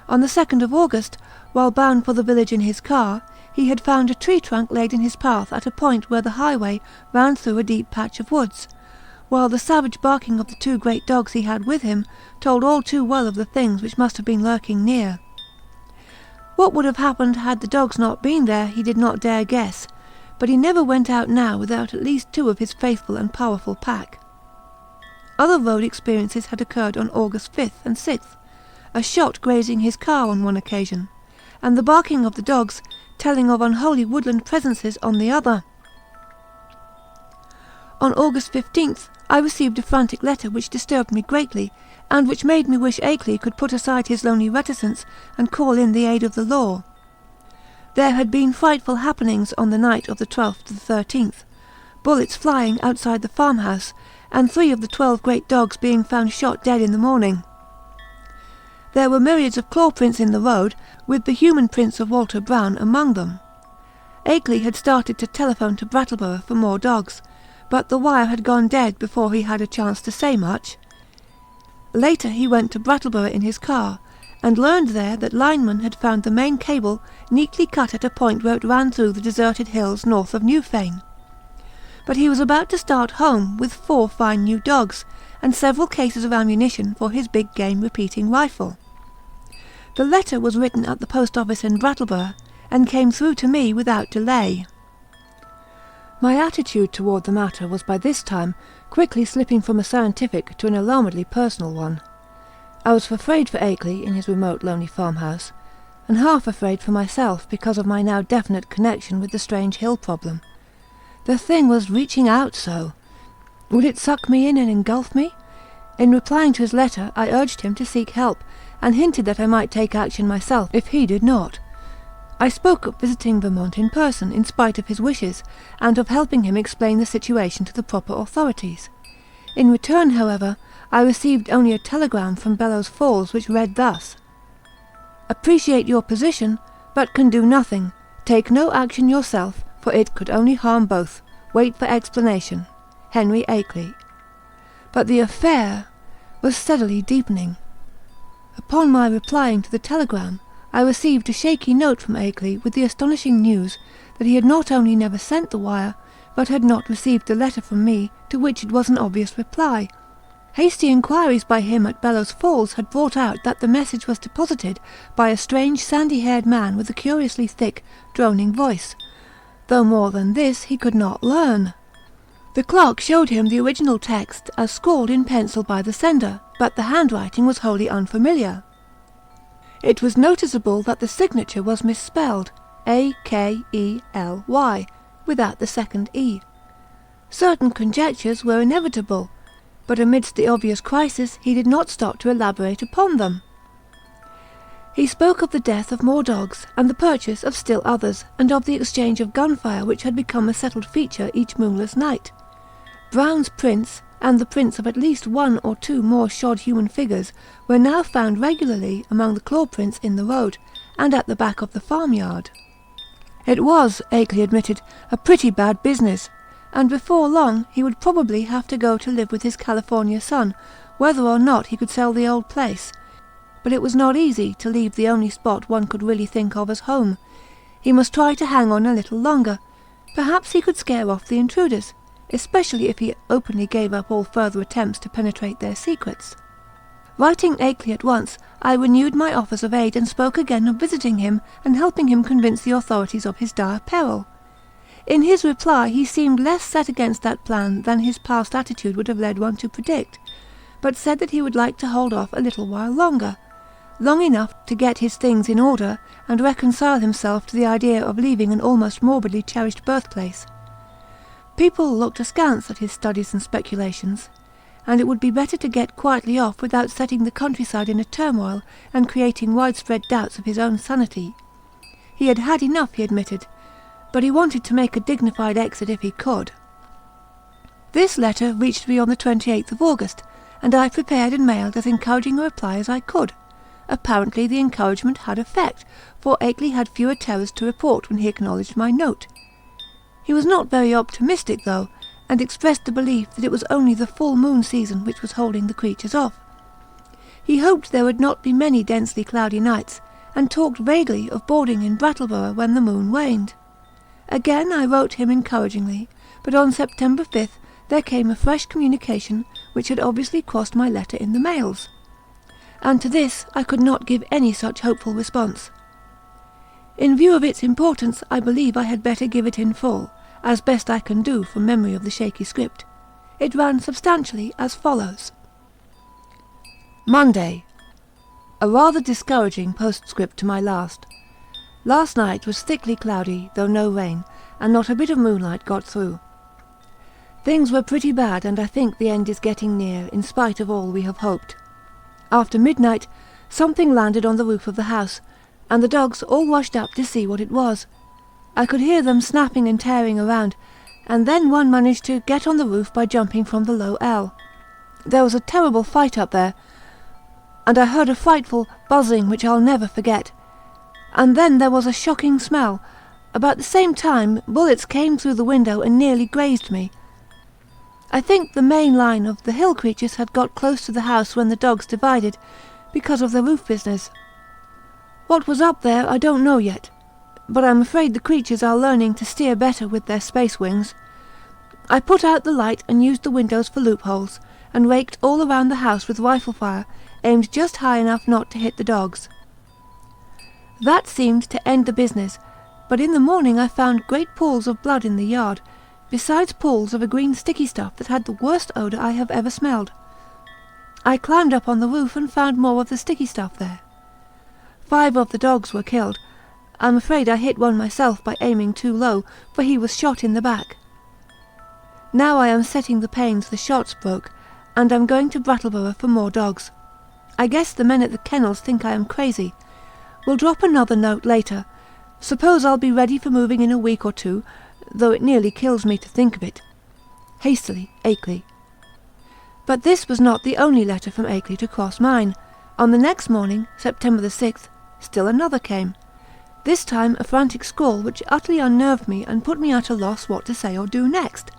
On the 2nd of August, while bound for the village in his car, he had found a tree trunk laid in his path at a point where the highway ran through a deep patch of woods, while the savage barking of the 2 great dogs he had with him told all too well of the things which must have been lurking near. What would have happened had the dogs not been there he did not dare guess, but he never went out now without at least 2 of his faithful and powerful pack. Other road experiences had occurred on August 5th and 6th, a shot grazing his car on one occasion, and the barking of the dogs telling of unholy woodland presences on the other. On August 15th, I received a frantic letter which disturbed me greatly, and which made me wish Akeley could put aside his lonely reticence and call in the aid of the law. There had been frightful happenings on the night of the 12th to the 13th, bullets flying outside the farmhouse, and 3 of the 12 great dogs being found shot dead in the morning. There were myriads of claw prints in the road, with the human prints of Walter Brown among them. Akeley had started to telephone to Brattleboro for more dogs, but the wire had gone dead before he had a chance to say much. Later he went to Brattleboro in his car, and learned there that linemen had found the main cable neatly cut at a point where it ran through the deserted hills north of Newfane. But he was about to start home with 4 fine new dogs, and several cases of ammunition for his big game repeating rifle. The letter was written at the post office in Brattleboro, and came through to me without delay. My attitude toward the matter was by this time quickly slipping from a scientific to an alarmedly personal one. I was afraid for Akeley in his remote lonely farmhouse, and half afraid for myself because of my now definite connection with the strange hill problem. The thing was reaching out so. Would it suck me in and engulf me? In replying to his letter, I urged him to seek help, and hinted that I might take action myself if he did not. I spoke of visiting Vermont in person, in spite of his wishes, and of helping him explain the situation to the proper authorities. In return, however, I received only a telegram from Bellows Falls which read thus: "Appreciate your position, but can do nothing. Take no action yourself, for it could only harm both. Wait for explanation. Henry Akeley." But the affair was steadily deepening. Upon my replying to the telegram, I received a shaky note from Akeley with the astonishing news that he had not only never sent the wire, but had not received the letter from me to which it was an obvious reply. Hasty inquiries by him at Bellows Falls had brought out that the message was deposited by a strange sandy-haired man with a curiously thick, droning voice, though more than this he could not learn. The clerk showed him the original text as scrawled in pencil by the sender, but the handwriting was wholly unfamiliar. It was noticeable that the signature was misspelled, Akeley, without the second E. Certain conjectures were inevitable, but amidst the obvious crisis he did not stop to elaborate upon them. He spoke of the death of more dogs, and the purchase of still others, and of the exchange of gunfire which had become a settled feature each moonless night. Brown's prints, and the prints of at least 1 or 2 more shod human figures, were now found regularly among the claw prints in the road, and at the back of the farmyard. It was, Akeley admitted, a pretty bad business, and before long he would probably have to go to live with his California son, whether or not he could sell the old place, but it was not easy to leave the only spot one could really think of as home. He must try to hang on a little longer. Perhaps he could scare off the intruders, especially if he openly gave up all further attempts to penetrate their secrets. Writing Akeley at once, I renewed my offers of aid and spoke again of visiting him and helping him convince the authorities of his dire peril. In his reply he seemed less set against that plan than his past attitude would have led one to predict, but said that he would like to hold off a little while longer, long enough to get his things in order and reconcile himself to the idea of leaving an almost morbidly cherished birthplace. People looked askance at his studies and speculations, and it would be better to get quietly off without setting the countryside in a turmoil and creating widespread doubts of his own sanity. He had had enough, he admitted, but he wanted to make a dignified exit if he could. This letter reached me on the 28th of August, and I prepared and mailed as encouraging a reply as I could. Apparently the encouragement had effect, for Akeley had fewer terrors to report when he acknowledged my note. He was not very optimistic, though, and expressed the belief that it was only the full moon season which was holding the creatures off. He hoped there would not be many densely cloudy nights, and talked vaguely of boarding in Brattleborough when the moon waned. Again I wrote him encouragingly, but on September 5th there came a fresh communication which had obviously crossed my letter in the mails, and to this I could not give any such hopeful response. In view of its importance, I believe I had better give it in full, as best I can do from memory of the shaky script. It ran substantially as follows. Monday. A rather discouraging postscript to my last. Last night was thickly cloudy, though no rain, and not a bit of moonlight got through. Things were pretty bad, and I think the end is getting near, in spite of all we have hoped. After midnight, something landed on the roof of the house, and the dogs all rushed up to see what it was. I could hear them snapping and tearing around, and then one managed to get on the roof by jumping from the low L. There was a terrible fight up there, and I heard a frightful buzzing which I'll never forget. And then there was a shocking smell. About the same time, bullets came through the window and nearly grazed me. I think the main line of the hill creatures had got close to the house when the dogs divided, because of the roof business. What was up there I don't know yet, but I'm afraid the creatures are learning to steer better with their space wings. I put out the light and used the windows for loopholes, and raked all around the house with rifle fire, aimed just high enough not to hit the dogs. That seemed to end the business, but in the morning I found great pools of blood in the yard, besides pools of a green sticky stuff that had the worst odour I have ever smelled. I climbed up on the roof and found more of the sticky stuff there. 5 of the dogs were killed. I'm afraid I hit one myself by aiming too low, for he was shot in the back. Now I am setting the panes the shots broke, and I'm going to Brattleborough for more dogs. I guess the men at the kennels think I am crazy. We'll drop another note later. Suppose I'll be ready for moving in a week or 2, though it nearly kills me to think of it. Hastily, Akeley. But this was not the only letter from Akeley to cross mine. On the next morning, September the 6th, still another came. This time a frantic scrawl which utterly unnerved me and put me at a loss what to say or do next.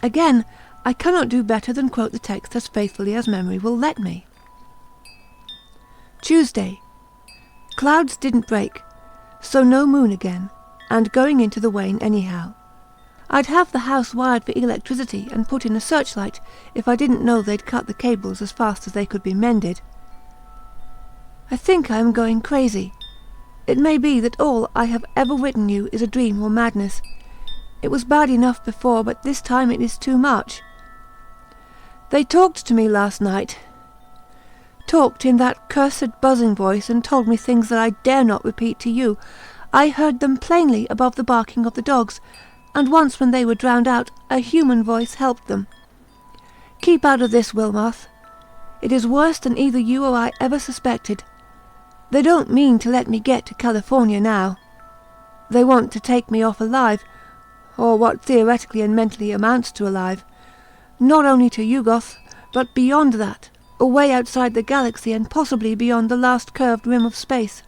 Again, I cannot do better than quote the text as faithfully as memory will let me. Tuesday. Clouds didn't break, so no moon again, and going into the wane anyhow. I'd have the house wired for electricity and put in a searchlight if I didn't know they'd cut the cables as fast as they could be mended. I think I am going crazy. It may be that all I have ever written you is a dream or madness. It was bad enough before, but this time it is too much. They talked to me last night. Talked in that cursed buzzing voice and told me things that I dare not repeat to you. I heard them plainly above the barking of the dogs, and once when they were drowned out, a human voice helped them. Keep out of this, Wilmarth. It is worse than either you or I ever suspected. They don't mean to let me get to California now. They want to take me off alive, or what theoretically and mentally amounts to alive, not only to Yugoth, but beyond that, away outside the galaxy and possibly beyond the last curved rim of space.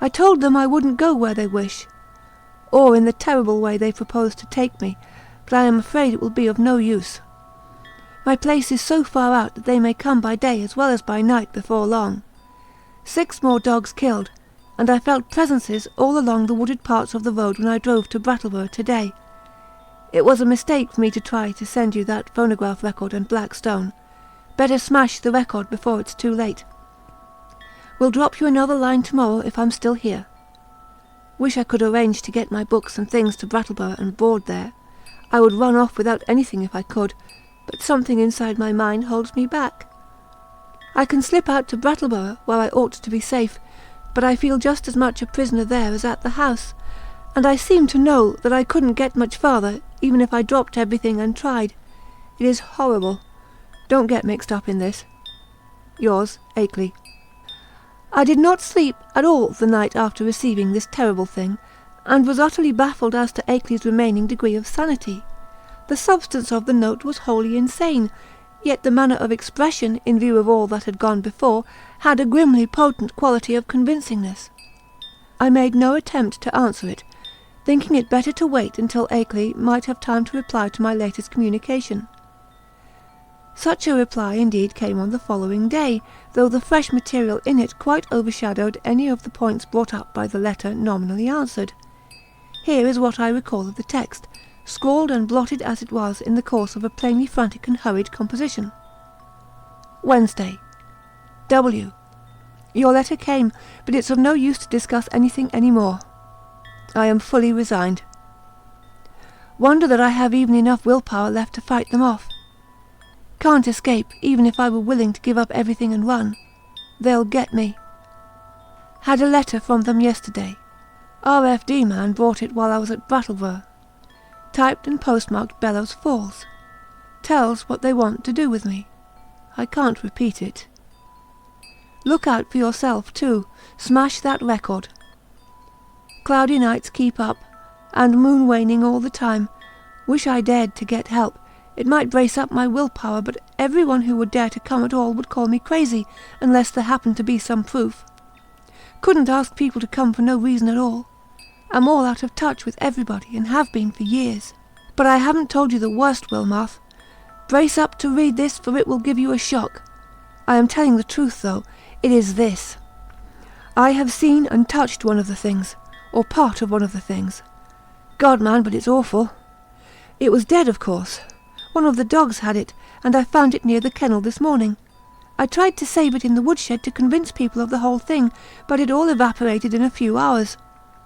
I told them I wouldn't go where they wish, or in the terrible way they propose to take me, but I am afraid it will be of no use. My place is so far out that they may come by day as well as by night before long. 6 more dogs killed, and I felt presences all along the wooded parts of the road when I drove to Brattleborough today. It was a mistake for me to try to send you that phonograph record and black stone. Better smash the record before it's too late. Will drop you another line tomorrow if I'm still here. Wish I could arrange to get my books and things to Brattleborough and board there. I would run off without anything if I could, but something inside my mind holds me back. I can slip out to Brattleborough, where I ought to be safe, but I feel just as much a prisoner there as at the house, and I seem to know that I couldn't get much farther, even if I dropped everything and tried. It is horrible. Don't get mixed up in this. Yours, Akeley. I did not sleep at all the night after receiving this terrible thing, and was utterly baffled as to Akeley's remaining degree of sanity. The substance of the note was wholly insane, yet the manner of expression, in view of all that had gone before, had a grimly potent quality of convincingness. I made no attempt to answer it, thinking it better to wait until Akeley might have time to reply to my latest communication. Such a reply indeed came on the following day, though the fresh material in it quite overshadowed any of the points brought up by the letter nominally answered. Here is what I recall of the text, scrawled and blotted as it was in the course of a plainly frantic and hurried composition. Wednesday. W. Your letter came, but it's of no use to discuss anything any more. I am fully resigned. Wonder that I have even enough willpower left to fight them off. Can't escape, even if I were willing to give up everything and run. They'll get me. Had a letter from them yesterday. RFD man brought it while I was at Brattleborough. Typed and postmarked Bellows Falls. Tells what they want to do with me. I can't repeat it. Look out for yourself, too. Smash that record. Cloudy nights keep up, and moon waning all the time. Wish I dared to get help. It might brace up my willpower, but everyone who would dare to come at all would call me crazy, unless there happened to be some proof. Couldn't ask people to come for no reason at all. I'm all out of touch with everybody, and have been for years. But I haven't told you the worst, Wilmarth. Brace up to read this, for it will give you a shock. I am telling the truth, though. It is this. I have seen and touched one of the things, or part of one of the things. God, man, but it's awful. It was dead, of course. One of the dogs had it, and I found it near the kennel this morning. I tried to save it in the woodshed to convince people of the whole thing, but it all evaporated in a few hours.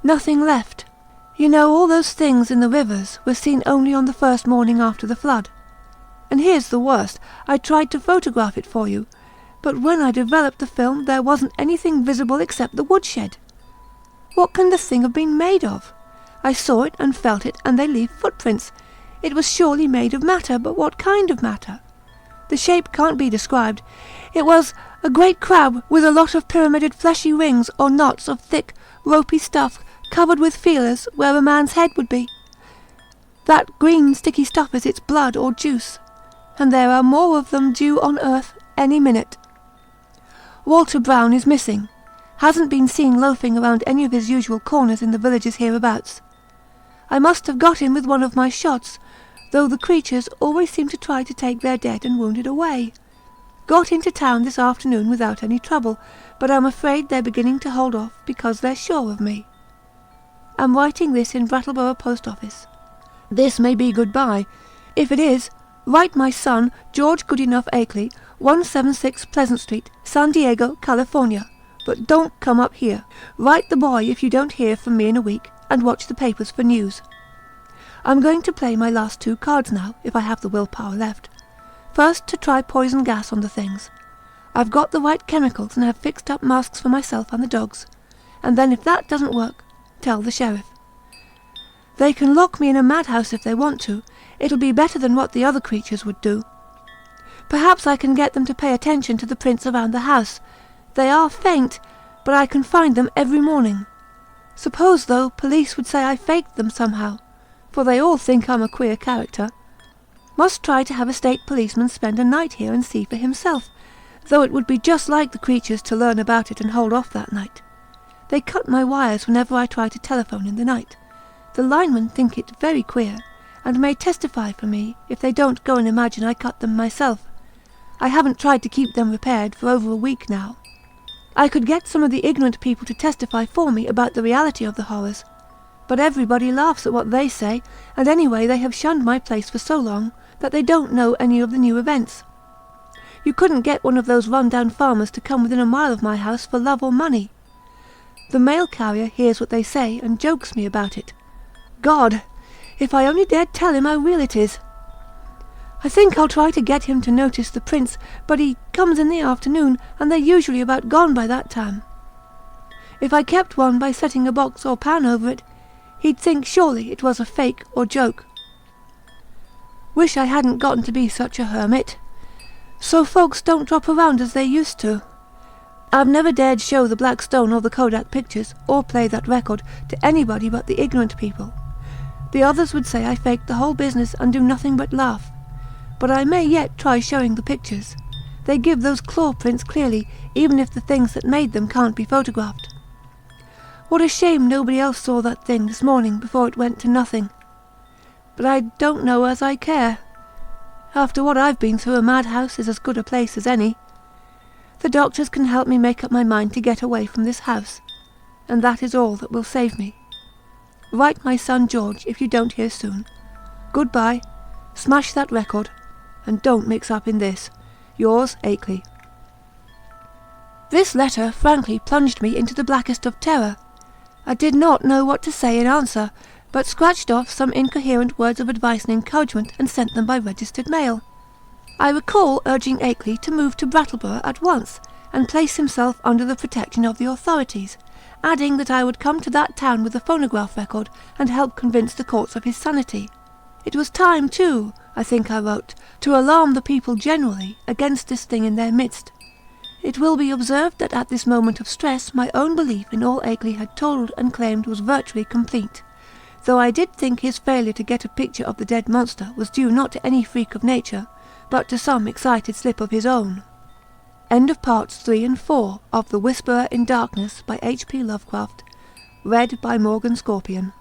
Nothing left. You know, all those things in the rivers were seen only on the first morning after the flood. And here's the worst. I tried to photograph it for you, but when I developed the film there wasn't anything visible except the woodshed. What can the thing have been made of? I saw it and felt it, and they leave footprints. It was surely made of matter, but what kind of matter? The shape can't be described. It was a great crab with a lot of pyramided fleshy rings or knots of thick, ropey stuff covered with feelers where a man's head would be. That green sticky stuff is its blood or juice, and there are more of them due on earth any minute. Walter Brown is missing. Hasn't been seen loafing around any of his usual corners in the villages hereabouts. I must have got him with one of my shots, though the creatures always seem to try to take their dead and wounded away. Got into town this afternoon without any trouble, but I'm afraid they're beginning to hold off because they're sure of me. I'm writing this in Brattleborough Post Office. This may be goodbye. If it is, write my son, George Goodenough Akeley, 176 Pleasant Street, San Diego, California. But don't come up here. Write the boy if you don't hear from me in a week, and watch the papers for news. I'm going to play my last 2 cards now, if I have the willpower left. First, to try poison gas on the things. I've got the right chemicals and have fixed up masks for myself and the dogs. And then if that doesn't work, tell the sheriff. They can lock me in a madhouse if they want to. It'll be better than what the other creatures would do. Perhaps I can get them to pay attention to the prints around the house. They are faint, but I can find them every morning. Suppose, though, police would say I faked them somehow, for they all think I'm a queer character. Must try to have a state policeman spend a night here and see for himself, though it would be just like the creatures to learn about it and hold off that night. They cut my wires whenever I try to telephone in the night. The linemen think it very queer, and may testify for me if they don't go and imagine I cut them myself. I haven't tried to keep them repaired for over a week now. I could get some of the ignorant people to testify for me about the reality of the horrors, but everybody laughs at what they say, and anyway they have shunned my place for so long that they don't know any of the new events. You couldn't get one of those run-down farmers to come within a mile of my house for love or money. The mail carrier hears what they say and jokes me about it. God! If I only dared tell him how real it is! I think I'll try to get him to notice the prints, but he comes in the afternoon, and they're usually about gone by that time. If I kept one by setting a box or pan over it, he'd think surely it was a fake or joke. Wish I hadn't gotten to be such a hermit. So folks don't drop around as they used to. I've never dared show the Black Stone or the Kodak pictures, or play that record, to anybody but the ignorant people. The others would say I faked the whole business and do nothing but laugh. But I may yet try showing the pictures. They give those claw prints clearly, even if the things that made them can't be photographed. What a shame nobody else saw that thing this morning before it went to nothing. But I don't know as I care. After what I've been through, a madhouse is as good a place as any. The doctors can help me make up my mind to get away from this house, and that is all that will save me. Write my son George if you don't hear soon. Goodbye. Smash that record, and don't mix up in this. Yours, Akeley. This letter frankly plunged me into the blackest of terror. I did not know what to say in answer, but scratched off some incoherent words of advice and encouragement and sent them by registered mail. I recall urging Akeley to move to Brattleborough at once and place himself under the protection of the authorities, adding that I would come to that town with the phonograph record and help convince the courts of his sanity. It was time, too, I think I wrote, to alarm the people generally against this thing in their midst. It will be observed that at this moment of stress my own belief in all Akeley had told and claimed was virtually complete, though I did think his failure to get a picture of the dead monster was due not to any freak of nature, but to some excited slip of his own. End of parts 3 and 4 of The Whisperer in Darkness by HP Lovecraft, read by Morgan Scorpion.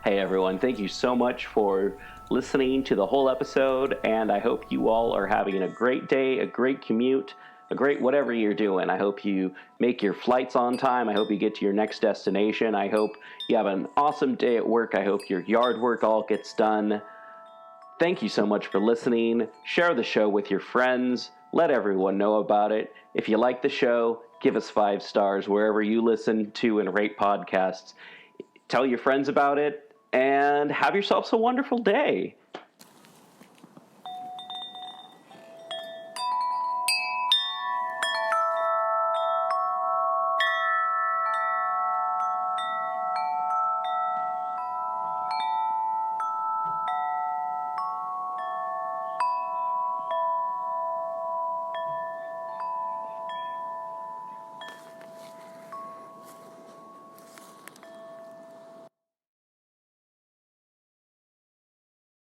Hey everyone, thank you so much for listening to the whole episode, and I hope you all are having a great day, a great commute, a great whatever you're doing. I hope you make your flights on time. I hope you get to your next destination. I hope you have an awesome day at work. I hope your yard work all gets done. Thank you so much for listening. Share the show with your friends. Let everyone know about it. If you like the show, give us 5 stars wherever you listen to and rate podcasts. Tell your friends about it, and have yourselves a wonderful day.